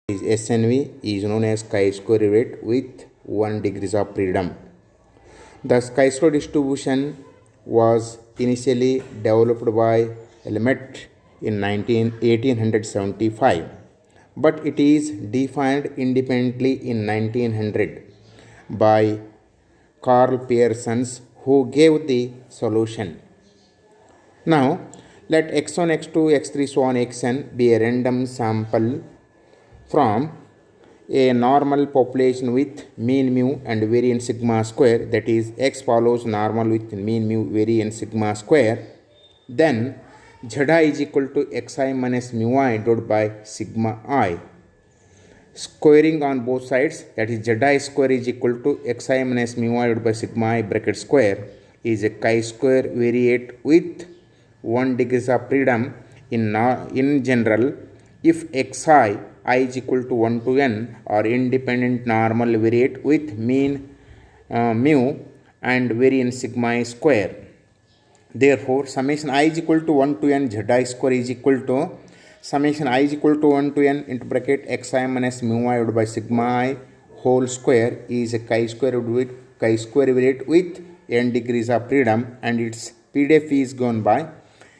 is SNV is known as chi-square rate with 1 degrees of freedom. The chi-square distribution was initially developed by Lemaitre in 1875, but it is defined independently in 1900 by Carl Pearsons, who gave the solution. Now, let x1, x2, x3, so on, xn be a random sample from a normal population with mean mu and variance sigma square, that is x follows normal with mean mu variance sigma square, then zeta is equal to xi minus mu I divided by sigma I. Squaring on both sides, that is zeta square is equal to xi minus mu I divided by sigma I bracket square is a chi-square variate with 1 degrees of freedom. In general, if xi I is equal to 1 to n or independent normal variate with mean mu and variance sigma square. Therefore, summation I is equal to 1 to n zeta square is equal to summation I is equal to 1 to n into bracket xi minus mu I divided by sigma I whole square is a chi-square variate with n degrees of freedom, and its PDF is given by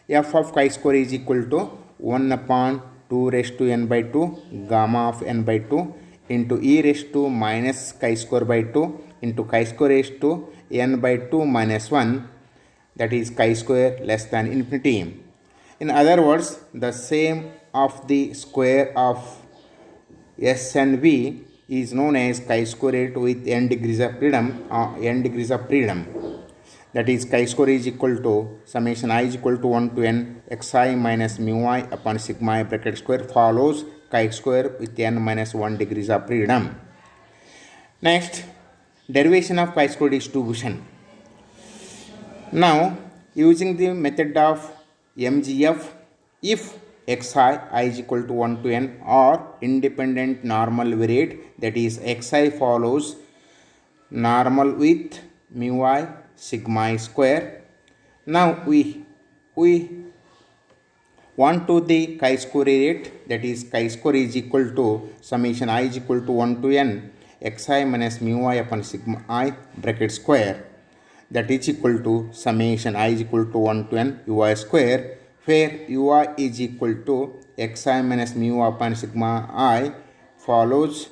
f of chi-square is equal to 1 upon 2 raised to n by 2 gamma of n by 2 into e raised to minus chi-square by 2 into chi-square raised to n by 2 minus 1, that is chi-square less than infinity. In other words, the sum of the square of S and V is known as chi-square rate with n degrees of freedom. That is chi-square is equal to summation I is equal to 1 to n xi minus mu I upon sigma I bracket square follows chi-square with n minus 1 degrees of freedom. Next, derivation of chi-square distribution. Now, using the method of MGF, if xi I is equal to 1 to n or independent normal variate, that is xi follows normal with mu I sigma I square. Now we want to the chi-square rate, that is chi-square is equal to summation I is equal to 1 to n xi minus mu I upon sigma I bracket square, that is equal to summation I is equal to 1 to n ui square, where ui is equal to xi minus mu upon sigma I follows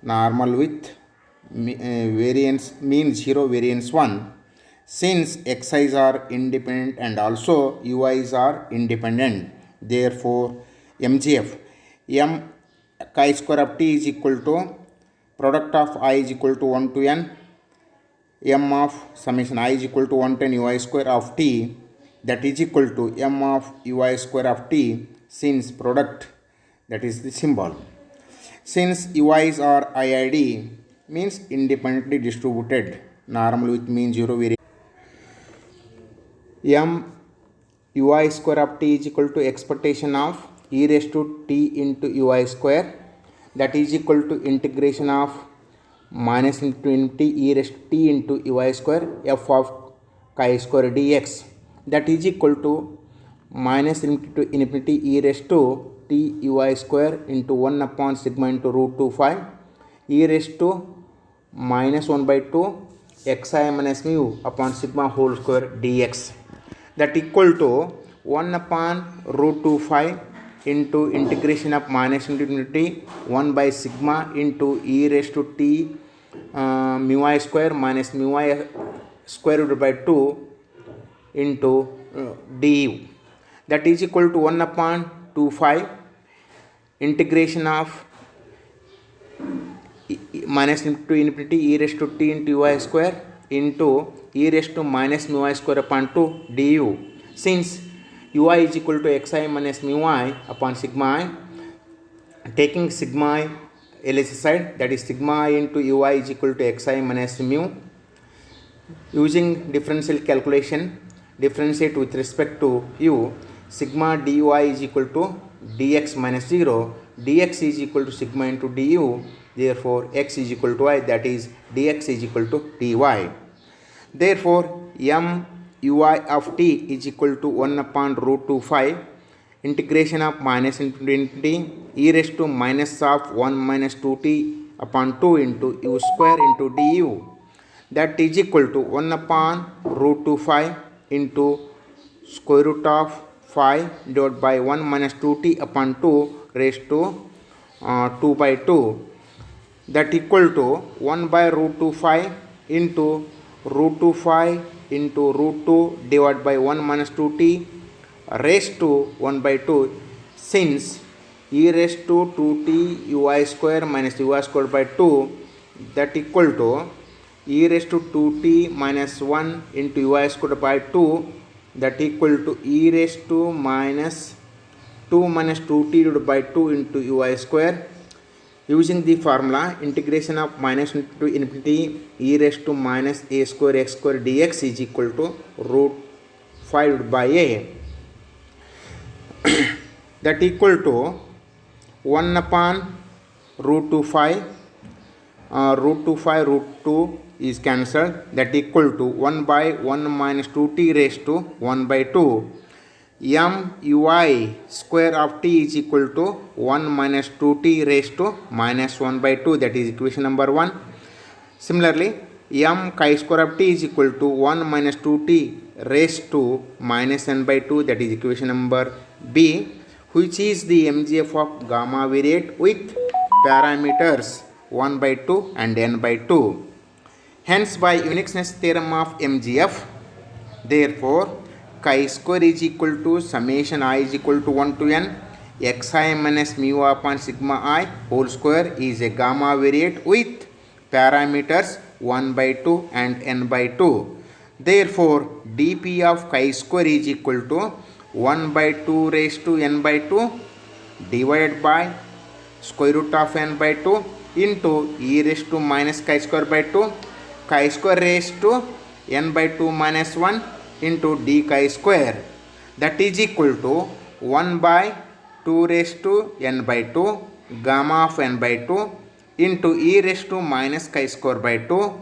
normal with variance mean 0 variance 1. Since xi's are independent and also ui's are independent, therefore MGF m chi-square of t is equal to product of I is equal to 1 to n m of summation I is equal to 1 to n ui square of t, that is equal to m of ui square of t, since product, that is the symbol. Since ui's are IID means independently distributed normal with mean 0 variance, m ui square of t is equal to expectation of e raised to t into ui square, that is equal to integration of minus infinity e raised to t into ui square f of chi-square dx, that is equal to minus infinity e raised to t ui square into 1 upon sigma into root 2 phi e raised to minus 1 by 2 xi minus mu upon sigma whole square dx, that equal to 1 upon root 2 phi into integration of minus infinity 1 by sigma into e raised to t mu I square minus mu I square root by 2 into du, that is equal to 1 upon 2 phi integration of minus into infinity e raised to t into ui square into e raised to minus mu I square upon 2 du. Since ui is equal to xi minus mu I upon sigma I, taking sigma I LHS side, that is sigma I into ui is equal to xi minus mu, using differential calculation, differentiate with respect to u, sigma dui is equal to dx minus 0, dx is equal to sigma into du, therefore x is equal to I, that is dx is equal to dy. Therefore m ui of t is equal to 1 upon root 2 phi integration of minus infinity e raised to minus of 1 minus 2t upon 2 into u square into du, that is equal to 1 upon root 2 5 into square root of 5 divided by 1 minus 2t upon 2 raised to 2 by 2, that equal to 1 by root 2 5 into root 2 5 into root 2 divided by 1 minus 2t raised to 1 by 2, since e raised to 2t ui square minus ui square by 2, that equal to e raised to 2t minus 1 into ui square by 2, that equal to e raised to minus 2 minus 2t divided by 2 into ui square. Using the formula integration of minus to infinity e raised to minus a square x square dx is equal to root 5 by a, that equal to 1 upon root 2 5, root 2 5 root 2 is cancelled, that equal to 1 by 1 minus 2t raised to 1 by 2, m ui square of t is equal to 1 minus 2t raised to minus 1 by 2, that is equation number 1. Similarly, m chi square of t is equal to 1 minus 2t raised to minus n by 2, that is equation number b, which is the mgf of gamma variate with parameters 1 by 2 and n by 2. Hence, by uniqueness theorem of mgf, therefore chi square is equal to summation I is equal to 1 to n xi minus mu upon sigma I whole square is a gamma variate with parameters 1 by 2 and n by 2. Therefore, dp of chi square is equal to 1 by 2 raised to n by 2 divided by square root of n by 2 into e raised to minus chi square by 2, chi square raised to n by 2 minus 1 into d chi square, that is equal to 1 by 2 raised to n by 2 gamma of n by 2 into e raised to minus chi square by 2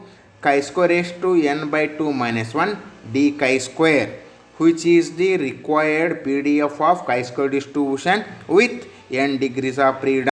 chi square raised to n by 2 minus 1 d chi square, which is the required PDF of chi square distribution with n degrees of freedom.